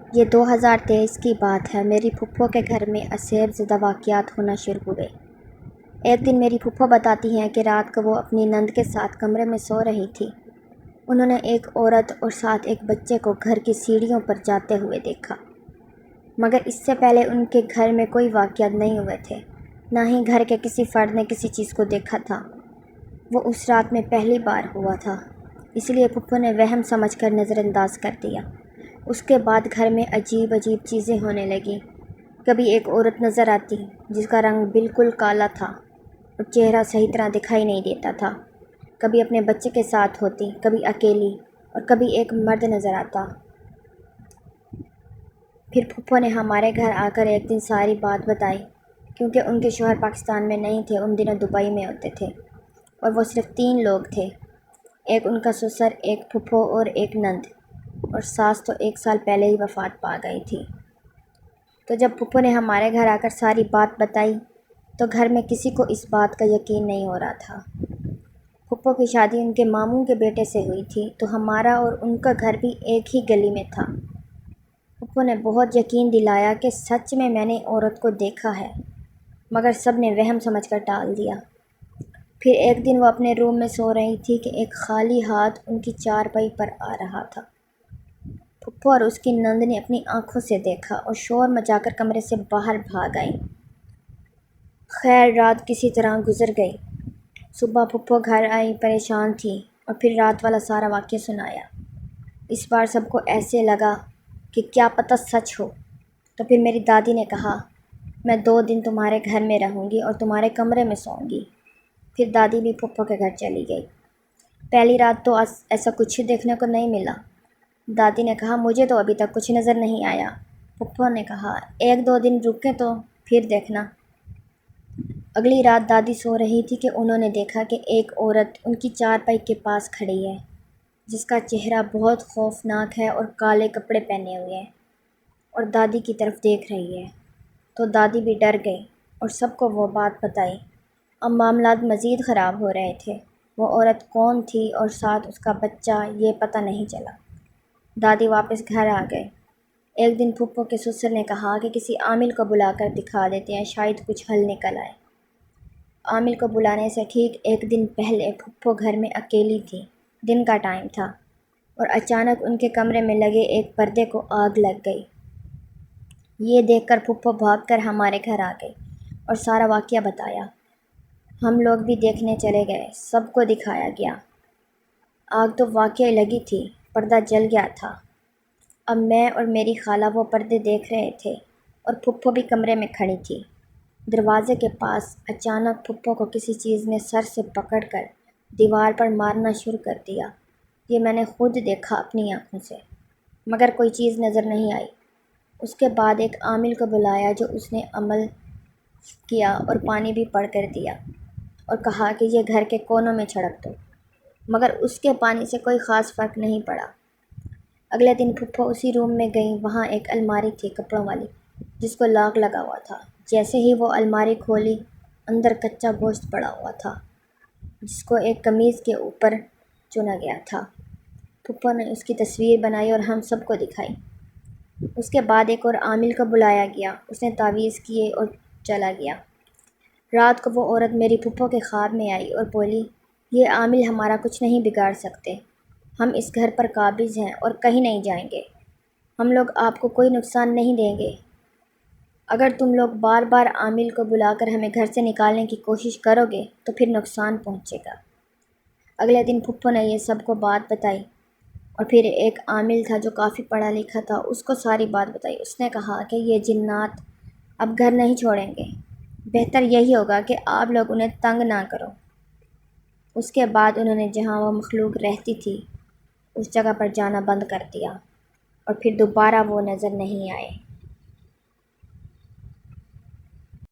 یہ 2023 کی بات ہے۔ میری پھپھو کے گھر میں عصیب زدہ واقعات ہونا شروع ہوئے۔ ایک دن میری پھپھو بتاتی ہیں کہ رات کو وہ اپنی نند کے ساتھ کمرے میں سو رہی تھی۔ انہوں نے ایک عورت اور ساتھ ایک بچے کو گھر کی سیڑھیوں پر جاتے ہوئے دیکھا، مگر اس سے پہلے ان کے گھر میں کوئی واقعات نہیں ہوئے تھے، نہ ہی گھر کے کسی فرد نے کسی چیز کو دیکھا تھا۔ وہ اس رات میں پہلی بار ہوا تھا، اس لیے پھپھو نے وہم سمجھ کر نظر انداز کر دیا۔ اس کے بعد گھر میں عجیب عجیب چیزیں ہونے لگیں۔ کبھی ایک عورت نظر آتی جس کا رنگ بالکل کالا تھا اور چہرہ صحیح طرح دکھائی نہیں دیتا تھا۔ کبھی اپنے بچے کے ساتھ ہوتی، کبھی اکیلی، اور کبھی ایک مرد نظر آتا۔ پھر پھپھو نے ہمارے گھر آ کر ایک دن ساری بات بتائی، کیونکہ ان کے شوہر پاکستان میں نہیں تھے، ان دنوں دبئی میں ہوتے تھے، اور وہ صرف 3 لوگ تھے، ایک ان کا سسر، ایک پھپھو اور ایک نند، اور ساس تو 1 سال پہلے ہی وفات پا گئی تھی۔ تو جب پھپھو نے ہمارے گھر آ کر ساری بات بتائی تو گھر میں کسی کو اس بات کا یقین نہیں ہو رہا تھا۔ پھپھو کی شادی ان کے ماموں کے بیٹے سے ہوئی تھی، تو ہمارا اور ان کا گھر بھی ایک ہی گلی میں تھا۔ پھپھو نے بہت یقین دلایا کہ سچ میں نے عورت کو دیکھا ہے، مگر سب نے وہم سمجھ کر ٹال دیا۔ پھر ایک دن وہ اپنے روم میں سو رہی تھی کہ ایک خالی ہاتھ ان کی چارپائی پر آ رہا تھا۔ پھپھو اور اس کی نند نے اپنی آنکھوں سے دیکھا اور شور مچا کر کمرے سے باہر بھاگ آئیں۔ خیر رات کسی طرح گزر گئی۔ صبح پھپھو گھر آئی، پریشان تھی، اور پھر رات والا سارا واقعہ سنایا۔ اس بار سب کو ایسے لگا کہ کیا پتہ سچ ہو، تو پھر میری دادی نے کہا، میں 2 دن تمہارے گھر میں رہوں گی اور تمہارے کمرے میں سوؤں گی۔ پھر دادی بھی پھپھو کے گھر چلی گئی۔ پہلی رات تو ایسا کچھ ہی دیکھنے کو نہیں ملا۔ دادی نے کہا، مجھے تو ابھی تک کچھ نظر نہیں آیا۔ پھپھو نے کہا، 1-2 دن رکیں تو پھر دیکھنا۔ اگلی رات دادی سو رہی تھی کہ انہوں نے دیکھا کہ ایک عورت ان کی چارپائی کے پاس کھڑی ہے، جس کا چہرہ بہت خوفناک ہے اور کالے کپڑے پہنے ہوئے ہے، اور دادی کی طرف دیکھ رہی ہے۔ تو دادی بھی ڈر گئی اور سب کو وہ بات بتائی۔ اب معاملات مزید خراب ہو رہے تھے۔ وہ عورت کون تھی اور ساتھ اس کا بچہ، یہ پتہ نہیں چلا۔ دادی واپس گھر آ گئے۔ ایک دن پھپھو کے سسر نے کہا کہ کسی عامل کو بلا کر دکھا دیتے ہیں، شاید کچھ حل نکل آئے۔ عامل کو بلانے سے ٹھیک 1 دن پہلے پھپھو گھر میں اکیلی تھی، دن کا ٹائم تھا، اور اچانک ان کے کمرے میں لگے ایک پردے کو آگ لگ گئی۔ یہ دیکھ کر پھپھو بھاگ کر ہمارے گھر آ گئی اور سارا واقعہ بتایا۔ ہم لوگ بھی دیکھنے چلے گئے، سب کو دکھایا گیا۔ آگ تو واقعی لگی تھی، پردہ جل گیا تھا۔ اب میں اور میری خالہ وہ پردے دیکھ رہے تھے، اور پھپھو بھی کمرے میں کھڑی تھی۔ دروازے کے پاس اچانک پھپھو کو کسی چیز نے سر سے پکڑ کر دیوار پر مارنا شروع کر دیا۔ یہ میں نے خود دیکھا اپنی آنکھوں سے، مگر کوئی چیز نظر نہیں آئی۔ اس کے بعد ایک عامل کو بلایا، جو اس نے عمل کیا اور پانی بھی پڑھ کر دیا، اور کہا کہ یہ گھر کے کونوں میں چھڑک دو، مگر اس کے پانی سے کوئی خاص فرق نہیں پڑا۔ اگلے دن پھپھو اسی روم میں گئیں۔ وہاں ایک الماری تھی کپڑوں والی، جس کو لاک لگا ہوا تھا۔ جیسے ہی وہ الماری کھولی، اندر کچا گوشت پڑا ہوا تھا، جس کو ایک قمیض کے اوپر چنا گیا تھا۔ پھپھو نے اس کی تصویر بنائی اور ہم سب کو دکھائی۔ اس کے بعد ایک اور عامل کو بلایا گیا، اس نے تعویذ کیے اور چلا گیا۔ رات کو وہ عورت میری پھپھو کے خواب میں آئی اور بولی، یہ عامل ہمارا کچھ نہیں بگاڑ سکتے، ہم اس گھر پر قابض ہیں اور کہیں نہیں جائیں گے، ہم لوگ آپ کو کوئی نقصان نہیں دیں گے، اگر تم لوگ بار بار عامل کو بلا کر ہمیں گھر سے نکالنے کی کوشش کرو گے تو پھر نقصان پہنچے گا۔ اگلے دن پھپھو نے یہ سب کو بات بتائی، اور پھر ایک عامل تھا جو کافی پڑھا لکھا تھا، اس کو ساری بات بتائی۔ اس نے کہا کہ یہ جنات اب گھر نہیں چھوڑیں گے، بہتر یہی ہوگا کہ آپ لوگ انہیں تنگ نہ کرو۔ اس کے بعد انہوں نے جہاں وہ مخلوق رہتی تھی اس جگہ پر جانا بند کر دیا، اور پھر دوبارہ وہ نظر نہیں آئے۔